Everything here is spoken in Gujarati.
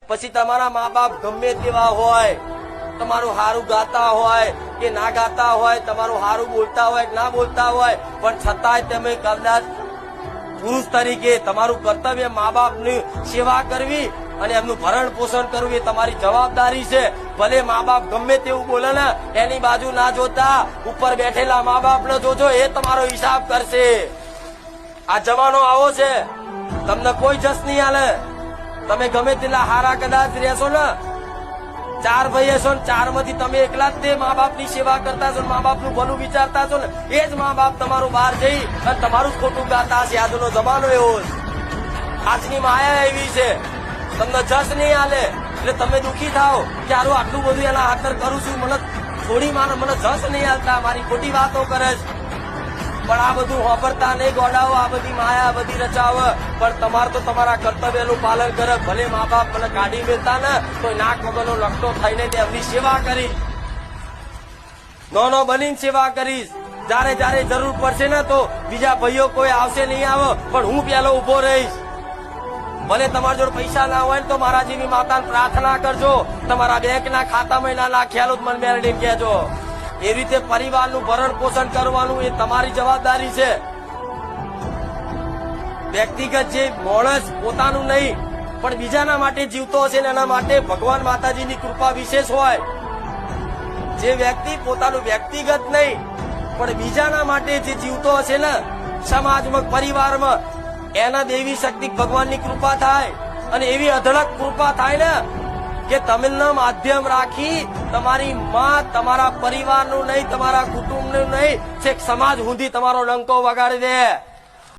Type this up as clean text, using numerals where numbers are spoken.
પછી તમારા મા બાપ ગમે તેવા હોય, તમારું હારું ગાતા હોય કે ના ગાતા હોય, તમારું હારું બોલતા હોય કે ના બોલતા હોય, પણ છતાંય તમે કદાચ પુરુષ તરીકે તમારું કર્તવ્ય મા બાપની સેવા કરવી અને એમનું ભરણ પોષણ કરવું એ તમારી જવાબદારી છે. ભલે મા બાપ ગમે તેવું બોલે ને એની બાજુ ના જોતા ઉપર બેઠેલા મા બાપ ને જોજો, એ તમારો હિસાબ કરશે. આ જમાનો આવો છે, તમને કોઈ જસ નહીં હાલે. તમે ગમે તેટલા હારા કદાચ રહેશો ને, 4 ભાઈ હશો ને 4 માંથી તમે એકલા જ તે મા બાપ ની સેવા કરતા છો, મા બાપ નું ભલું વિચારતા છો ને, એ જ મા બાપ તમારું બહાર જઈ અને તમારું જ ખોટું ગાતા હશે. આજનો જમાનો એવો છે, આજની માયા એવી છે, તમને જસ નહીં હાલે એટલે તમે દુઃખી થાવ કે હારું આટલું બધું એના હાથર કરું છું, મને થોડી મને જસ નહીં હાલતા, મારી ખોટી વાતો કરે છે. પણ આ બધું વાપરતા નહીં ગોડાઓ, આ બધી માયા બધી રચાવ. પણ તમારે તો તમારા કર્તવ્યનું પાલન કરે. ભલે મા બાપ મને કાઢી મેળતા ને તો નાક વગરનો લખતો થઈને તેમની સેવા કરી, નો બનીને સેવા કરીશ. જયારે જયારે જરૂર પડશે ને તો બીજા ભાઈઓ કોઈ આવશે નહીં આવે, પણ હું પેલો ઉભો રહીશ. ભલે તમારા જોડે પૈસા ના હોય ને તો મારા જેવી માતાને પ્રાર્થના કરજો, તમારા બેંકના ખાતામાં ના નાખ્યાલો જ મને મેળવીને કહેજો. એ રીતે પરિવારનું ભરણ પોષણ કરવાનું એ તમારી જવાબદારી છે. વ્યક્તિગત જે માણસ પોતાનું નહીં પણ બીજાના માટે જીવતો હશે ને એના માટે ભગવાન માતાજીની કૃપા વિશેષ હોય. જે વ્યક્તિ પોતાનું વ્યક્તિગત નહીં પણ બીજાના માટે જે જીવતો હશે ને સમાજમાં, પરિવારમાં, એના દેવી શક્તિ ભગવાનની કૃપા થાય. અને એવી અઢળક કૃપા થાય ને કે તમને માધ્યમ રાખી તમારી માં તમારા પરિવારનું નહીં, તમારા કુટુંબનું નહીં, છેક સમાજ સુધી તમારો ડંકો વગાડી દે.